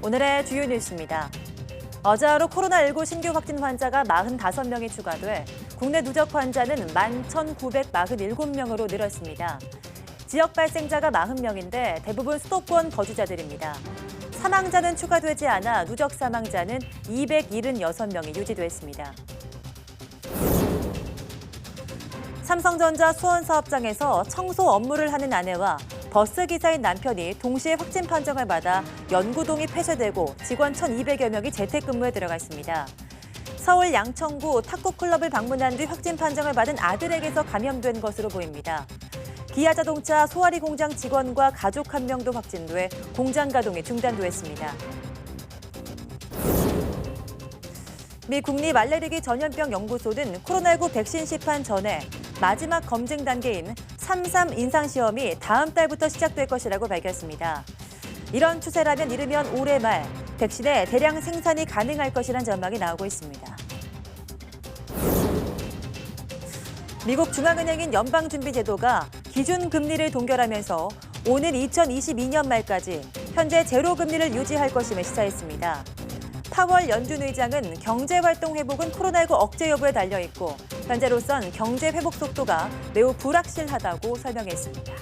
오늘의 주요 뉴스입니다. 어제 하루 코로나19 신규 확진 환자가 45명이 추가돼 국내 누적 환자는 11,947명으로 늘었습니다. 지역 발생자가 40명인데 대부분 수도권 거주자들입니다. 사망자는 추가되지 않아 누적 사망자는 276명이 유지됐습니다. 삼성전자 수원사업장에서 청소 업무를 하는 아내와 버스 기사인 남편이 동시에 확진 판정을 받아 연구동이 폐쇄되고 직원 1,200여 명이 재택근무에 들어가 있습니다. 서울 양천구 탁구클럽을 방문한 뒤 확진 판정을 받은 아들에게서 감염된 것으로 보입니다. 기아자동차 소아리 공장 직원과 가족 1명도 확진돼 공장 가동이 중단됐습니다. 미 국립알레르기 전염병 연구소는 코로나19 백신 시판 전에 마지막 검증 단계인 3.3 임상시험이 다음 달부터 시작될 것이라고 밝혔습니다. 이런 추세라면 이르면 올해 말 백신의 대량 생산이 가능할 것이란 전망이 나오고 있습니다. 미국 중앙은행인 연방준비제도가 기준금리를 동결하면서 오는 2022년 말까지 현재 제로금리를 유지할 것임을 시사했습니다. 파월 연준 의장은 경제활동 회복은 코로나19 억제 여부에 달려있고 현재로선 경제 회복 속도가 매우 불확실하다고 설명했습니다.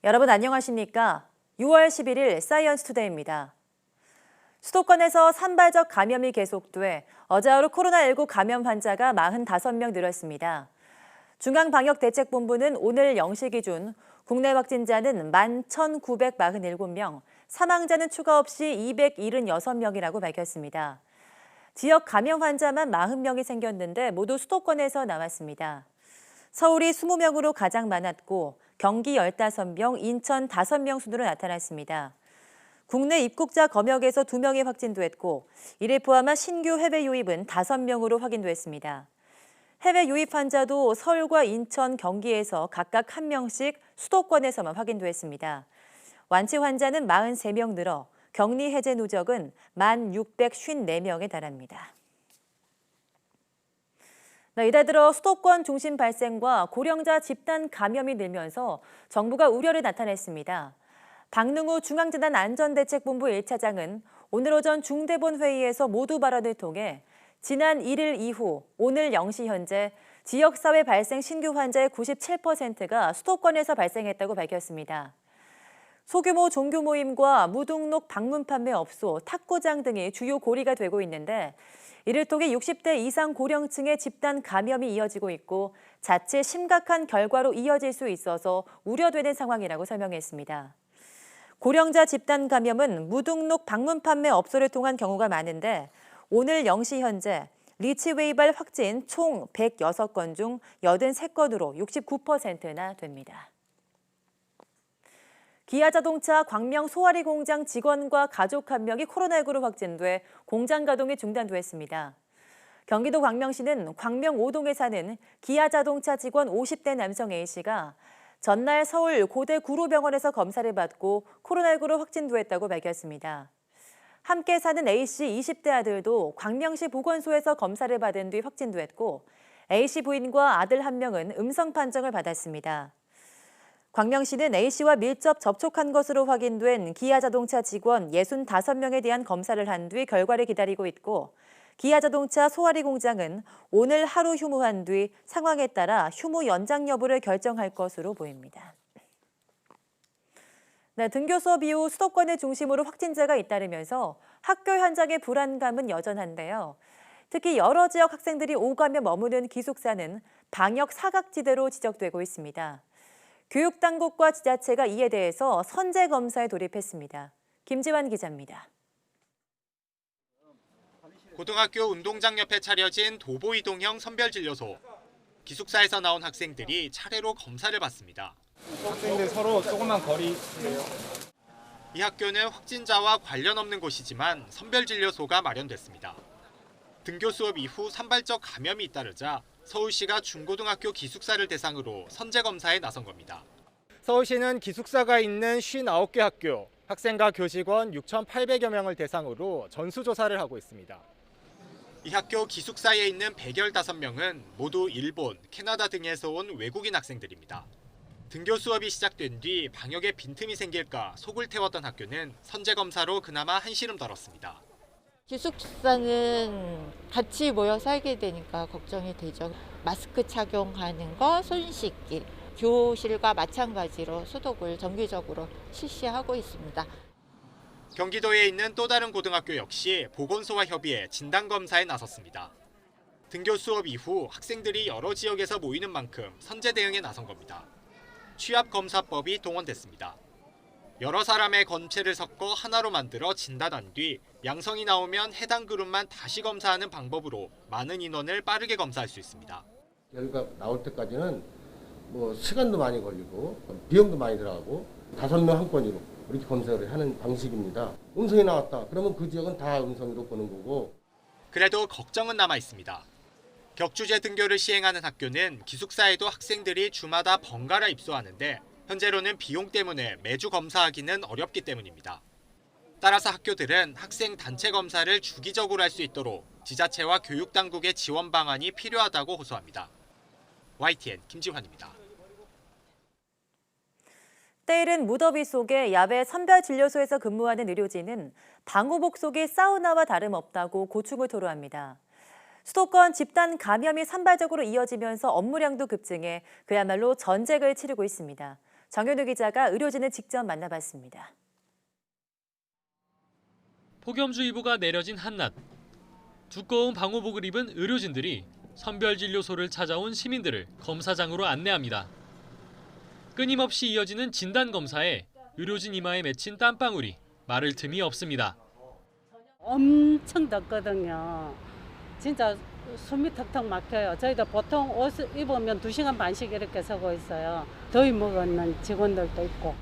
여러분 안녕하십니까? 6월 11일 사이언스 투데이입니다. 수도권에서 산발적 감염이 계속돼 어제 하루 코로나19 감염 환자가 45명 늘었습니다. 중앙방역대책본부는 오늘 0시 기준 국내 확진자는 11,947명, 사망자는 추가 없이 276명이라고 밝혔습니다. 지역 감염 환자만 40명이 생겼는데 모두 수도권에서 나왔습니다. 서울이 20명으로 가장 많았고 경기 15명, 인천 5명 순으로 나타났습니다. 국내 입국자 검역에서 2명이 확진됐고 이를 포함한 신규 해외 유입은 5명으로 확인됐습니다. 해외 유입 환자도 서울과 인천, 경기에서 각각 1명씩 수도권에서만 확인됐습니다. 완치 환자는 43명 늘어 격리 해제 누적은 1,654명에 달합니다. 이달 들어 수도권 중심 발생과 고령자 집단 감염이 늘면서 정부가 우려를 나타냈습니다. 박능우 중앙재난안전대책본부 1차장은 오늘 오전 중대본 회의에서 모두 발언을 통해 지난 1일 이후 오늘 0시 현재 지역사회 발생 신규 환자의 97%가 수도권에서 발생했다고 밝혔습니다. 소규모 종교 모임과 무등록 방문 판매 업소, 탁구장 등이 주요 고리가 되고 있는데 이를 통해 60대 이상 고령층의 집단 감염이 이어지고 있고 자칫 심각한 결과로 이어질 수 있어서 우려되는 상황이라고 설명했습니다. 고령자 집단 감염은 무등록 방문 판매 업소를 통한 경우가 많은데 오늘 0시 현재 리치웨이발 확진 총 106건 중 83건으로 69%나 됩니다. 기아자동차 광명 소아리 공장 직원과 가족 1명이 코로나19로 확진돼 공장 가동이 중단됐습니다. 경기도 광명시는 광명 5동에 사는 기아자동차 직원 50대 남성 A씨가 전날 서울 고대 구로병원에서 검사를 받고 코로나19로 확진됐다고 밝혔습니다. 함께 사는 A씨 20대 아들도 광명시 보건소에서 검사를 받은 뒤 확진됐고 A씨 부인과 아들 1명은 음성 판정을 받았습니다. 광명시는 A씨와 밀접 접촉한 것으로 확인된 기아자동차 직원 65명에 대한 검사를 한 뒤 결과를 기다리고 있고 기아자동차 소아리 공장은 오늘 하루 휴무한 뒤 상황에 따라 휴무 연장 여부를 결정할 것으로 보입니다. 등교 수업 이후 수도권을 중심으로 확진자가 잇따르면서 학교 현장의 불안감은 여전한데요. 특히 여러 지역 학생들이 오가며 머무는 기숙사는 방역 사각지대로 지적되고 있습니다. 교육당국과 지자체가 이에 대해서 선제 검사에 돌입했습니다. 김지환 기자입니다. 고등학교 운동장 옆에 차려진 도보이동형 선별진료소. 기숙사에서 나온 학생들이 차례로 검사를 받습니다. 학생들 서로 조금만 거리세요. 이 학교는 확진자와 관련 없는 곳이지만 선별진료소가 마련됐습니다. 등교 수업 이후 산발적 감염이 잇따르자 서울시가 중고등학교 기숙사를 대상으로 선제검사에 나선 겁니다. 서울시는 기숙사가 있는 59개 학교, 학생과 교직원 6,800여 명을 대상으로 전수조사를 하고 있습니다. 이 학교 기숙사에 있는 115명은 모두 일본, 캐나다 등에서 온 외국인 학생들입니다. 등교 수업이 시작된 뒤 방역에 빈틈이 생길까 속을 태웠던 학교는 선제 검사로 그나마 한시름 덜었습니다. 기숙사는 같이 모여 살게 되니까 걱정이 되죠. 마스크 착용하는 거, 손 씻기, 교실과 마찬가지로 소독을 정기적으로 실시하고 있습니다. 경기도에 있는 또 다른 고등학교 역시 보건소와 협의해 진단검사에 나섰습니다. 등교 수업 이후 학생들이 여러 지역에서 모이는 만큼 선제 대응에 나선 겁니다. 취합검사법이 동원됐습니다. 여러 사람의 검체를 섞어 하나로 만들어 진단한 뒤 양성이 나오면 해당 그룹만 다시 검사하는 방법으로 많은 인원을 빠르게 검사할 수 있습니다. 결과 나올 때까지는 시간도 많이 걸리고 비용도 많이 들어가고 5명 한 건으로 이렇게 검사를 하는 방식입니다. 음성이 나왔다. 그러면 그 지역은 다 음성으로 보는 거고. 그래도 걱정은 남아 있습니다. 격주제 등교를 시행하는 학교는 기숙사에도 학생들이 주마다 번갈아 입소하는데 현재로는 비용 때문에 매주 검사하기는 어렵기 때문입니다. 따라서 학교들은 학생 단체 검사를 주기적으로 할 수 있도록 지자체와 교육당국의 지원 방안이 필요하다고 호소합니다. YTN 김지환입니다. 때이른 무더위 속에 야외 선별진료소에서 근무하는 의료진은 방호복 속의 사우나와 다름없다고 고충을 토로합니다. 수도권 집단 감염이 산발적으로 이어지면서 업무량도 급증해 그야말로 전쟁을 치르고 있습니다. 정현우 기자가 의료진을 직접 만나봤습니다. 폭염주의보가 내려진 한낮. 두꺼운 방호복을 입은 의료진들이 선별진료소를 찾아온 시민들을 검사장으로 안내합니다. 끊임없이 이어지는 진단검사에 의료진 이마에 맺힌 땀방울이 마를 틈이 없습니다. 엄청 덥거든요. 진짜 숨이 턱턱 막혀요. 저희도 보통 옷 입으면 2시간 반씩 이렇게 서고 있어요. 더위 먹는 직원들도 있고.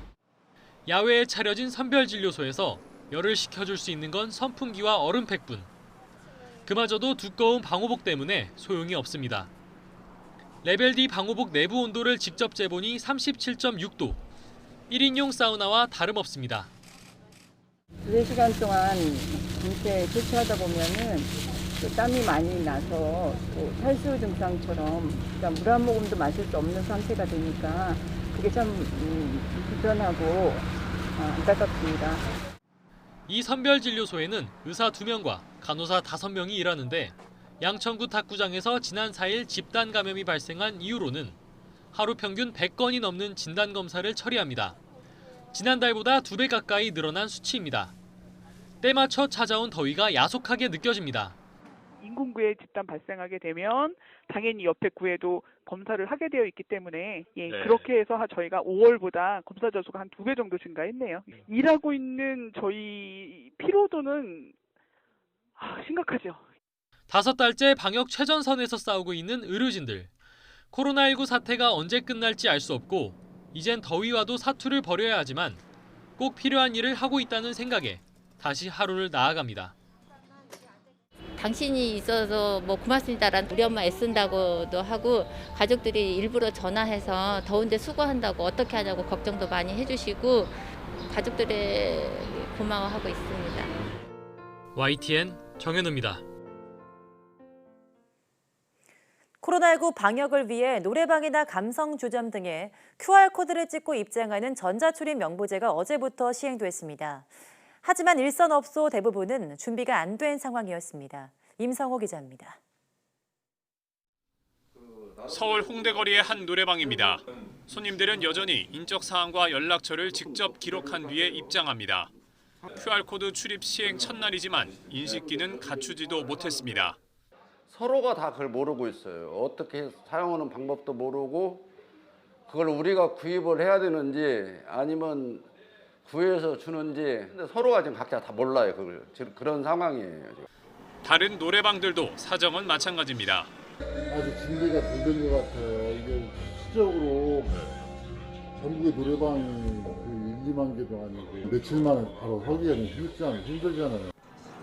야외에 차려진 선별진료소에서 열을 식혀줄 수 있는 건 선풍기와 얼음팩뿐. 그마저도 두꺼운 방호복 때문에 소용이 없습니다. 레벨 D 방호복 내부 온도를 직접 재보니 37.6도. 1인용 사우나와 다름없습니다. 4시간 동안 이렇게 대치하다 보면은 땀이 많이 나서 탈수 증상처럼 물 한 모금도 마실 수 없는 상태가 되니까 그게 참 불편하고 안타깝습니다. 이 선별진료소에는 의사 2명과 간호사 5명이 일하는데 양천구 탁구장에서 지난 4일 집단 감염이 발생한 이후로는 하루 평균 100건이 넘는 진단검사를 처리합니다. 지난달보다 2배 가까이 늘어난 수치입니다. 때 맞춰 찾아온 더위가 야속하게 느껴집니다. 인공구에 집단 발생하게 되면 당연히 옆에 구에도 검사를 하게 되어 있기 때문에 그렇게 해서 저희가 5월보다 검사 자수가 한 2배 정도 증가했네요. 일하고 있는 저희 피로도는 심각하죠. 5달째 방역 최전선에서 싸우고 있는 의료진들. 코로나19 사태가 언제 끝날지 알 수 없고 이젠 더위와도 사투를 벌여야 하지만 꼭 필요한 일을 하고 있다는 생각에 다시 하루를 나아갑니다. 당신이 있어서 고맙습니다라는 우리 엄마 애쓴다고도 하고 가족들이 일부러 전화해서 더운데 수고한다고 어떻게 하냐고 걱정도 많이 해주시고 가족들의 고마워하고 있습니다. YTN 정현우입니다. 코로나19 방역을 위해 노래방이나 감성주점 등에 QR코드를 찍고 입장하는 전자출입 명부제가 어제부터 시행됐습니다. 하지만 일선업소 대부분은 준비가 안 된 상황이었습니다. 임성호 기자입니다. 서울 홍대거리의 한 노래방입니다. 손님들은 여전히 인적 사항과 연락처를 직접 기록한 뒤에 입장합니다. QR코드 출입 시행 첫날이지만 인식기는 갖추지도 못했습니다. 서로가 다 그걸 모르고 있어요. 어떻게 사용하는 방법도 모르고 그걸 우리가 구입을 해야 되는지 아니면 구해서 주는지 근데 서로가 지금 각자 다 몰라요. 그런 상황이에요. 지금. 다른 노래방들도 사정은 마찬가지입니다. 아주 준비가 덜 된 것 같아요. 이게 실적으로 전국의 노래방이 1-2만 개도 아니고 며칠 만에 바로 서기가 좀 힘들잖아요.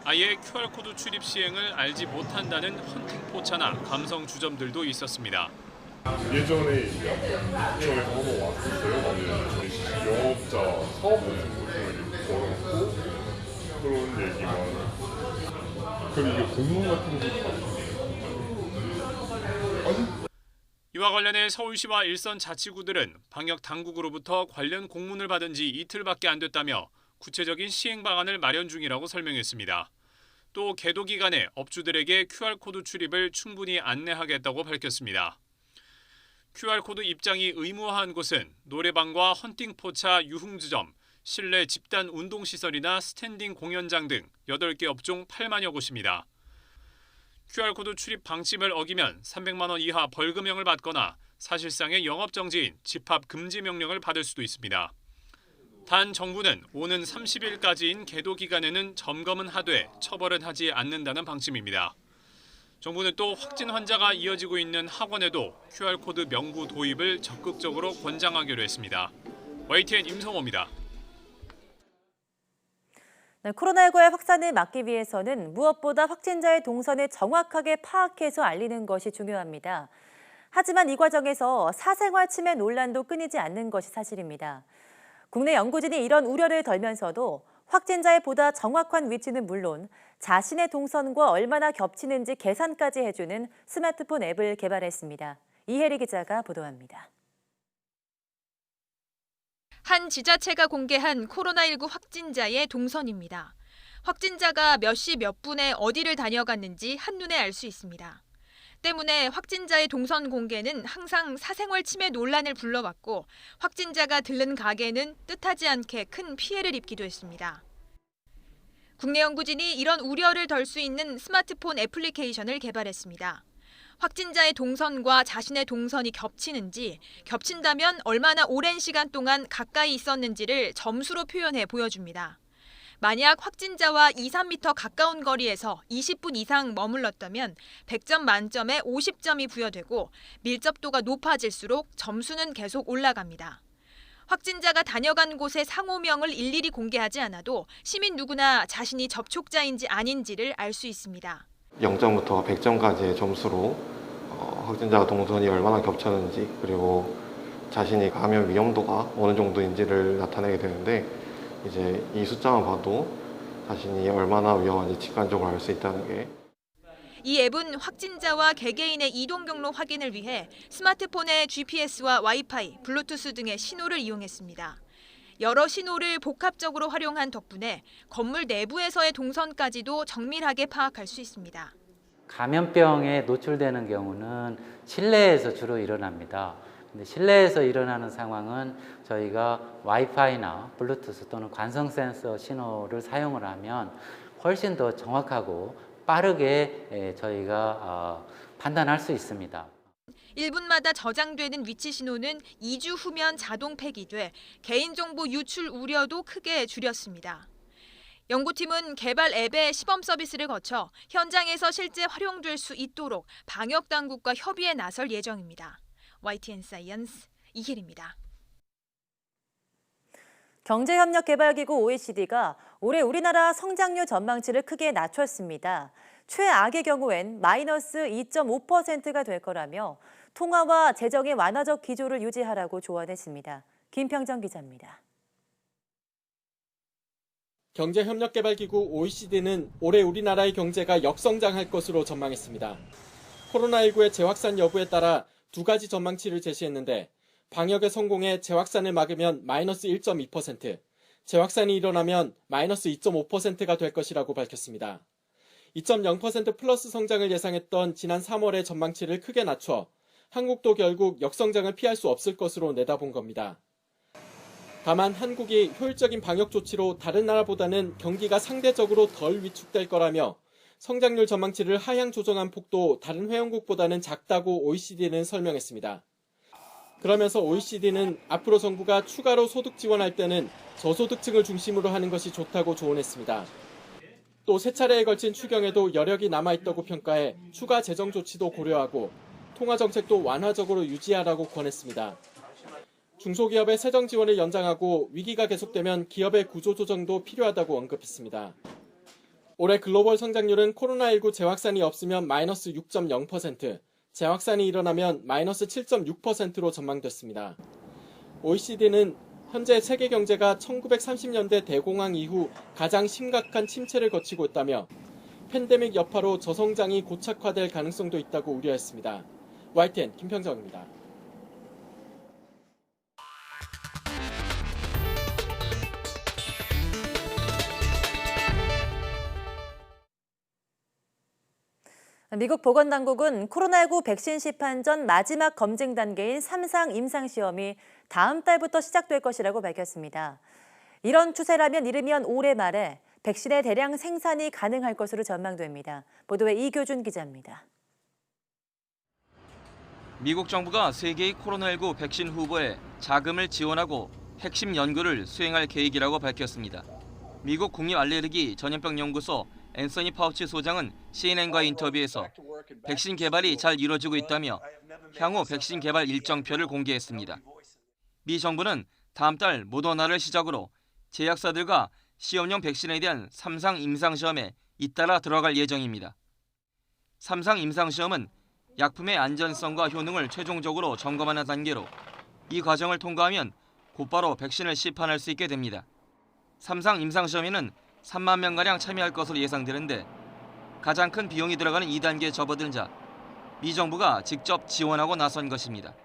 아예 QR코드 출입 시행을 알지 못한다는 헌팅포차나 감성주점들도 있었습니다. 예전에 구청에서 한번 왔었어요. 영업자 사업 같은 거 걸어놓고 그런 얘기만 그럼 이게 공문 같은 거 이와 관련해 서울시와 일선 자치구들은 방역 당국으로부터 관련 공문을 받은 지 이틀밖에 안 됐다며 구체적인 시행 방안을 마련 중이라고 설명했습니다. 또 계도 기간에 업주들에게 QR코드 출입을 충분히 안내하겠다고 밝혔습니다. QR코드 입장이 의무화한 곳은 노래방과 헌팅포차 유흥주점, 실내 집단 운동시설이나 스탠딩 공연장 등 8개 업종 8만여 곳입니다. QR코드 출입 방침을 어기면 300만 원 이하 벌금형을 받거나 사실상의 영업정지인 집합 금지 명령을 받을 수도 있습니다. 단 정부는 오는 30일까지인 계도 기간에는 점검은 하되 처벌은 하지 않는다는 방침입니다. 정부는 또 확진 환자가 이어지고 있는 학원에도 QR코드 명부 도입을 적극적으로 권장하기로 했습니다. YTN 임성호입니다. 네, 코로나19의 확산을 막기 위해서는 무엇보다 확진자의 동선을 정확하게 파악해서 알리는 것이 중요합니다. 하지만 이 과정에서 사생활 침해 논란도 끊이지 않는 것이 사실입니다. 국내 연구진이 이런 우려를 덜면서도 확진자의 보다 정확한 위치는 물론 자신의 동선과 얼마나 겹치는지 계산까지 해주는 스마트폰 앱을 개발했습니다. 이혜리 기자가 보도합니다. 한 지자체가 공개한 코로나19 확진자의 동선입니다. 확진자가 몇 시 몇 분에 어디를 다녀갔는지 한눈에 알 수 있습니다. 때문에 확진자의 동선 공개는 항상 사생활 침해 논란을 불러왔고 확진자가 들른 가게는 뜻하지 않게 큰 피해를 입기도 했습니다. 국내 연구진이 이런 우려를 덜 수 있는 스마트폰 애플리케이션을 개발했습니다. 확진자의 동선과 자신의 동선이 겹치는지, 겹친다면 얼마나 오랜 시간 동안 가까이 있었는지를 점수로 표현해 보여줍니다. 만약 확진자와 2, 3m 가까운 거리에서 20분 이상 머물렀다면 100점 만점에 50점이 부여되고 밀접도가 높아질수록 점수는 계속 올라갑니다. 확진자가 다녀간 곳의 상호명을 일일이 공개하지 않아도 시민 누구나 자신이 접촉자인지 아닌지를 알 수 있습니다. 0점부터 100점까지의 점수로 확진자가 동선이 얼마나 겹쳤는지 그리고 자신이 감염 위험도가 어느 정도인지를 나타내게 되는데 이제 이 숫자만 봐도 자신이 얼마나 위험한지 직관적으로 알 수 있다는 게. 이 앱은 확진자와 개개인의 이동 경로 확인을 위해 스마트폰의 GPS와 와이파이, 블루투스 등의 신호를 이용했습니다. 여러 신호를 복합적으로 활용한 덕분에 건물 내부에서의 동선까지도 정밀하게 파악할 수 있습니다. 감염병에 노출되는 경우는 실내에서 주로 일어납니다. 근데 실내에서 일어나는 상황은 저희가 와이파이나 블루투스 또는 관성 센서 신호를 사용을 하면 훨씬 더 정확하고 빠르게 저희가 판단할 수 있습니다. 1분마다 저장되는 위치 신호는 2주 후면 자동 폐기돼 개인정보 유출 우려도 크게 줄였습니다. 연구팀은 개발 앱의 시범 서비스를 거쳐 현장에서 실제 활용될 수 있도록 방역당국과 협의에 나설 예정입니다. YTN 사이언스 이혜리입니다. 경제협력개발기구 OECD가 올해 우리나라 성장률 전망치를 크게 낮췄습니다. 최악의 경우엔 마이너스 2.5%가 될 거라며 통화와 재정의 완화적 기조를 유지하라고 조언했습니다. 김평정 기자입니다. 경제협력개발기구 OECD는 올해 우리나라의 경제가 역성장할 것으로 전망했습니다. 코로나19의 재확산 여부에 따라 두 가지 전망치를 제시했는데 방역에 성공해 재확산을 막으면 마이너스 1.2%, 재확산이 일어나면 마이너스 2.5%가 될 것이라고 밝혔습니다. 2.0% 플러스 성장을 예상했던 지난 3월의 전망치를 크게 낮춰 한국도 결국 역성장을 피할 수 없을 것으로 내다본 겁니다. 다만 한국이 효율적인 방역 조치로 다른 나라보다는 경기가 상대적으로 덜 위축될 거라며 성장률 전망치를 하향 조정한 폭도 다른 회원국보다는 작다고 OECD는 설명했습니다. 그러면서 OECD는 앞으로 정부가 추가로 소득 지원할 때는 저소득층을 중심으로 하는 것이 좋다고 조언했습니다. 또 세 차례에 걸친 추경에도 여력이 남아있다고 평가해 추가 재정 조치도 고려하고 통화 정책도 완화적으로 유지하라고 권했습니다. 중소기업의 세정 지원을 연장하고 위기가 계속되면 기업의 구조 조정도 필요하다고 언급했습니다. 올해 글로벌 성장률은 코로나19 재확산이 없으면 마이너스 6.0%, 재확산이 일어나면 마이너스 7.6%로 전망됐습니다. OECD는 현재 세계 경제가 1930년대 대공황 이후 가장 심각한 침체를 거치고 있다며 팬데믹 여파로 저성장이 고착화될 가능성도 있다고 우려했습니다. YTN 김평정입니다. 미국 보건당국은 코로나19 백신 시판 전 마지막 검증 단계인 3상 임상시험이 다음 달부터 시작될 것이라고 밝혔습니다. 이런 추세라면 이르면 올해 말에 백신의 대량 생산이 가능할 것으로 전망됩니다. 보도에 이교준 기자입니다. 미국 정부가 세계의 코로나19 백신 후보에 자금을 지원하고 핵심 연구를 수행할 계획이라고 밝혔습니다. 미국 국립알레르기 전염병 연구소 앤서니 파우치 소장은 CNN과 인터뷰에서 백신 개발이 잘 이루어지고 있다며 향후 백신 개발 일정표를 공개했습니다. 미 정부는 다음 달 모더나를 시작으로 제약사들과 시험용 백신에 대한 3상 임상시험에 잇따라 들어갈 예정입니다. 3상 임상시험은 약품의 안전성과 효능을 최종적으로 점검하는 단계로 이 과정을 통과하면 곧바로 백신을 시판할 수 있게 됩니다. 3상 임상시험에는 3만 명가량 참여할 것으로 예상되는데 가장 큰 비용이 들어가는 2단계에 접어든 자, 미 정부가 직접 지원하고 나선 것입니다.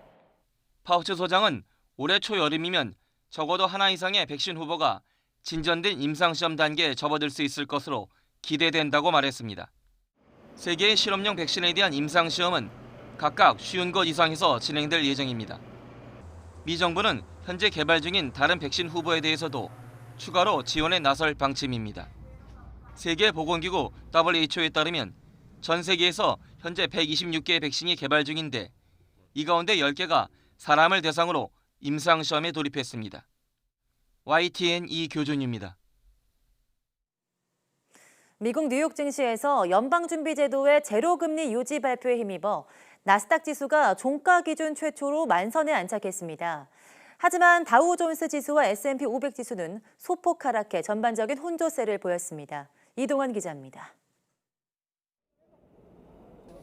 파우치 소장은 올해 초여름이면 적어도 하나 이상의 백신 후보가 진전된 임상시험 단계에 접어들 수 있을 것으로 기대된다고 말했습니다. 세계의 실험용 백신에 대한 임상시험은 각각 50곳 이상에서 진행될 예정입니다. 미 정부는 현재 개발 중인 다른 백신 후보에 대해서도 추가로 지원에 나설 방침입니다. 세계보건기구 WHO에 따르면 전 세계에서 현재 126개의 백신이 개발 중인데 이 가운데 10개가 사람을 대상으로 임상시험에 돌입했습니다. YTN 이교준입니다. 미국 뉴욕 증시에서 연방준비제도의 제로금리 유지 발표에 힘입어 나스닥 지수가 종가 기준 최초로 만선에 안착했습니다. 하지만 다우존스 지수와 S&P 500 지수는 소폭 하락해 전반적인 혼조세를 보였습니다. 이동환 기자입니다.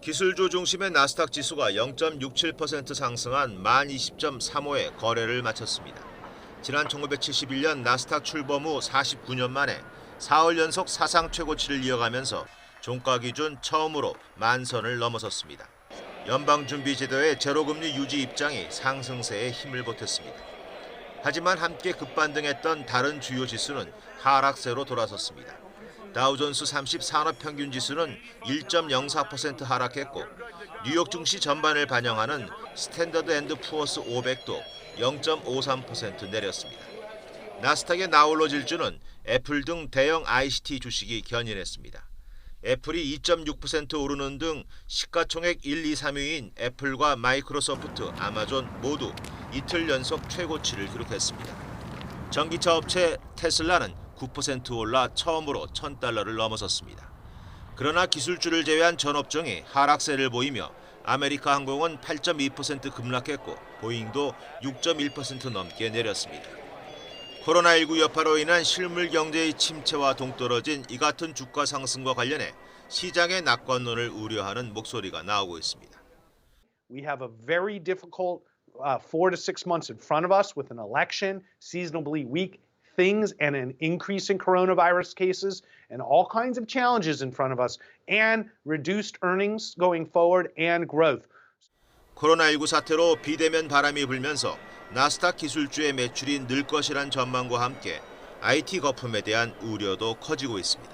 기술주 중심의 나스닥 지수가 0.67% 상승한 1020.35에 거래를 마쳤습니다. 지난 1971년 나스닥 출범 후 49년 만에 4월 연속 사상 최고치를 이어가면서 종가 기준 처음으로 만선을 넘어섰습니다. 연방준비제도의 제로금리 유지 입장이 상승세에 힘을 보탰습니다. 하지만 함께 급반등했던 다른 주요 지수는 하락세로 돌아섰습니다. 다우존스 30 산업평균지수는 1.04% 하락했고 뉴욕 증시 전반을 반영하는 스탠더드 앤드 푸어스 500도 0.53% 내렸습니다. 나스닥의 나홀로 질주는 애플 등 대형 ICT 주식이 견인했습니다. 애플이 2.6% 오르는 등 시가총액 1, 2, 3위인 애플과 마이크로소프트, 아마존 모두 이틀 연속 최고치를 기록했습니다. 전기차 업체 테슬라는 9% 올라 처음으로 $1,000를 넘어섰습니다. 그러나 기술주를 제외한 전 업종이 하락세를 보이며 아메리카 항공은 8.2% 급락했고 보잉도 6.1% 넘게 내렸습니다. 코로나19 여파로 인한 실물 경제의 침체와 동떨어진 이 같은 주가 상승과 관련해 시장의 낙관론을 우려하는 목소리가 나오고 있습니다. We have a very difficult 4 to 6 months in front of us with an election, seasonably weak things and an increase in coronavirus cases and all kinds of challenges in front of us and reduced earnings going forward and growth. 코로나19 사태로 비대면 바람이 불면서 나스닥 기술주의 매출이 늘 것이란 전망과 함께 IT 거품에 대한 우려도 커지고 있습니다.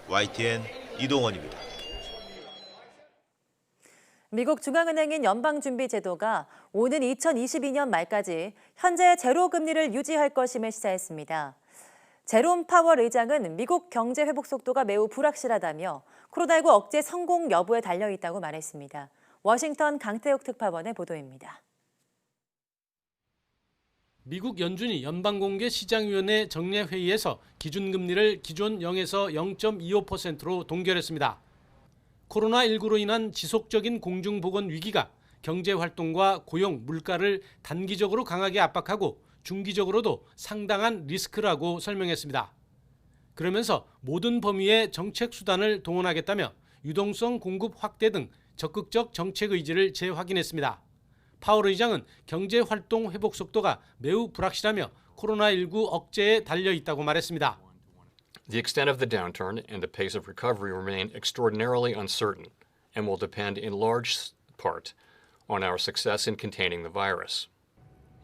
YTN 이동원입니다. 미국 중앙은행인 연방준비제도가 오는 2022년 말까지 현재 제로금리를 유지할 것임을 시사했습니다. 제롬 파월 의장은 미국 경제 회복 속도가 매우 불확실하다며 코로나19 억제 성공 여부에 달려있다고 말했습니다. 워싱턴 강태욱 특파원의 보도입니다. 미국 연준이 연방공개시장위원회 정례회의에서 기준금리를 기존 0에서 0.25%로 동결했습니다. 코로나19로 인한 지속적인 공중보건 위기가 경제활동과 고용, 물가를 단기적으로 강하게 압박하고 중기적으로도 상당한 리스크라고 설명했습니다. 그러면서 모든 범위의 정책 수단을 동원하겠다며 유동성 공급 확대 등 적극적 정책 의지를 재확인했습니다. 파월 의장은 경제활동 회복 속도가 매우 불확실하며 코로나19 억제에 달려있다고 말했습니다. The extent of the downturn and the pace of recovery remain extraordinarily uncertain and will depend in large part on our success in containing the virus.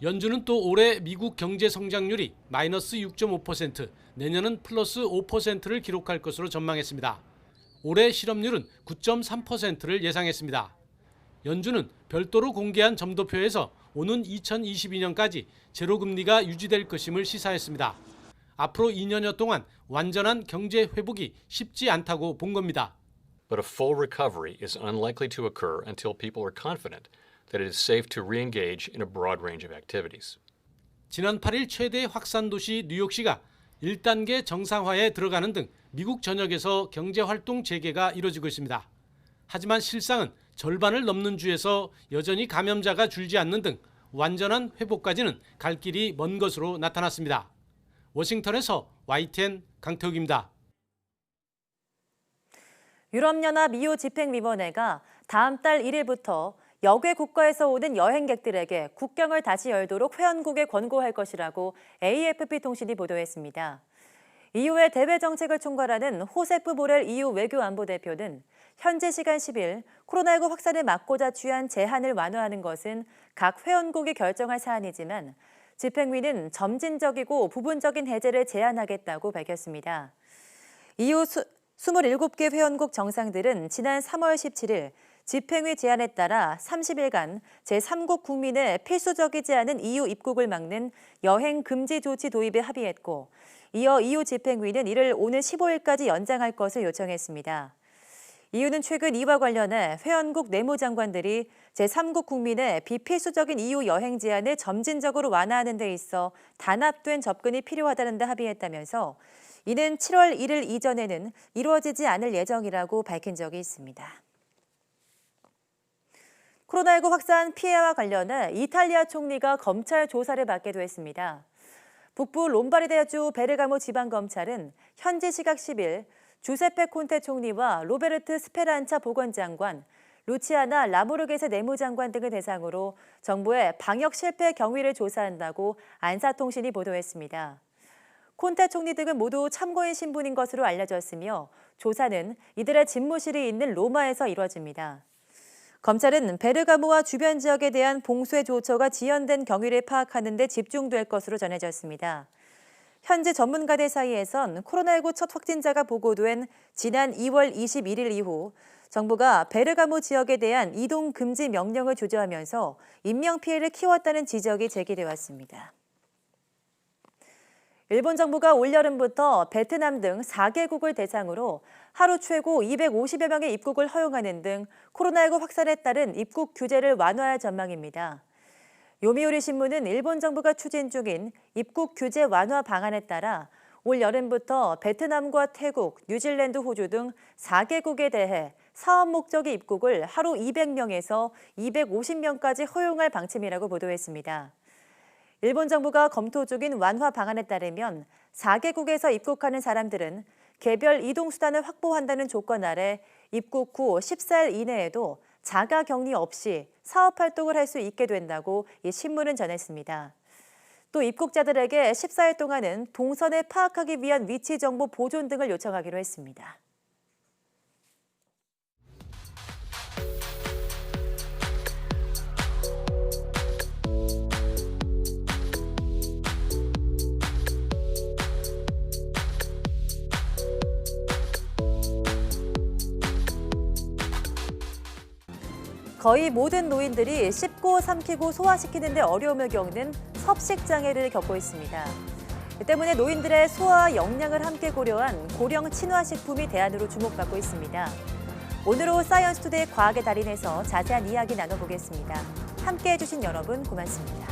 연준은 또 올해 미국 경제 성장률이 마이너스 6.5%, 내년은 플러스 5%를 기록할 것으로 전망했습니다. 올해 실업률은 9.3%를 예상했습니다. 연준은 별도로 공개한 점도표에서 오는 2022년까지 제로금리가 유지될 것임을 시사했습니다. 앞으로 2년여 동안 완전한 경제 회복이 쉽지 않다고 본 겁니다. But a full recovery is unlikely to occur until people are confident that it is safe to re-engage in a broad range of activities. 지난 8일 최대 확산 도시 뉴욕시가 1단계 정상화에 들어가는 등 미국 전역에서 경제활동 재개가 이뤄지고 있습니다. 하지만 실상은 절반을 넘는 주에서 여전히 감염자가 줄지 않는 등 완전한 회복까지는 갈 길이 먼 것으로 나타났습니다. 워싱턴에서 YTN 강태욱입니다. 유럽연합 EU 집행위원회가 다음 달 1일부터 역외 국가에서 오는 여행객들에게 국경을 다시 열도록 회원국에 권고할 것이라고 AFP 통신이 보도했습니다. EU의 대외 정책을 총괄하는 호세프 보렐 EU 외교안보대표는 현지 시간 10일 코로나19 확산을 막고자 취한 제한을 완화하는 것은 각 회원국이 결정할 사안이지만 집행위는 점진적이고 부분적인 해제를 제한하겠다고 밝혔습니다. EU 27개 회원국 정상들은 지난 3월 17일 집행위 제한에 따라 30일간 제3국 국민의 필수적이지 않은 EU 입국을 막는 여행 금지 조치 도입에 합의했고, 이어 EU 집행위는 이를 오는 15일까지 연장할 것을 요청했습니다. EU는 최근 이와 관련해 회원국 내무장관들이 제3국 국민의 비필수적인 EU 여행 제한을 점진적으로 완화하는 데 있어 단합된 접근이 필요하다는 데 합의했다면서 이는 7월 1일 이전에는 이루어지지 않을 예정이라고 밝힌 적이 있습니다. 코로나19 확산 피해와 관련해 이탈리아 총리가 검찰 조사를 받기도 했습니다. 북부 롬바르디아주 베르가모 지방검찰은 현지 시각 10일 주세페 콘테 총리와 로베르트 스페란차 보건장관, 루치아나 라모르게세 내무장관 등을 대상으로 정부의 방역 실패 경위를 조사한다고 안사통신이 보도했습니다. 콘테 총리 등은 모두 참고인 신분인 것으로 알려졌으며 조사는 이들의 집무실이 있는 로마에서 이뤄집니다. 검찰은 베르가모와 주변 지역에 대한 봉쇄 조처가 지연된 경위를 파악하는 데 집중될 것으로 전해졌습니다. 현지 전문가들 사이에선 코로나19 첫 확진자가 보고된 지난 2월 21일 이후 정부가 베르가모 지역에 대한 이동 금지 명령을 조정하면서 인명피해를 키웠다는 지적이 제기돼 왔습니다. 일본 정부가 올여름부터 베트남 등 4개국을 대상으로 하루 최고 250여 명의 입국을 허용하는 등 코로나19 확산에 따른 입국 규제를 완화할 전망입니다. 요미우리 신문은 일본 정부가 추진 중인 입국 규제 완화 방안에 따라 올 여름부터 베트남과 태국, 뉴질랜드, 호주 등 4개국에 대해 사업 목적의 입국을 하루 200명에서 250명까지 허용할 방침이라고 보도했습니다. 일본 정부가 검토 중인 완화 방안에 따르면 4개국에서 입국하는 사람들은 개별 이동수단을 확보한다는 조건 아래 입국 후 14일 이내에도 자가 격리 없이 사업 활동을 할 수 있게 된다고 이 신문은 전했습니다. 또 입국자들에게 14일 동안은 동선을 파악하기 위한 위치 정보 보존 등을 요청하기로 했습니다. 거의 모든 노인들이 씹고 삼키고 소화시키는 데 어려움을 겪는 섭식장애를 겪고 있습니다. 때문에 노인들의 소화와 영양을 함께 고려한 고령 친화식품이 대안으로 주목받고 있습니다. 오늘로 사이언스 투데이 과학의 달인에서 자세한 이야기 나눠보겠습니다. 함께해 주신 여러분 고맙습니다.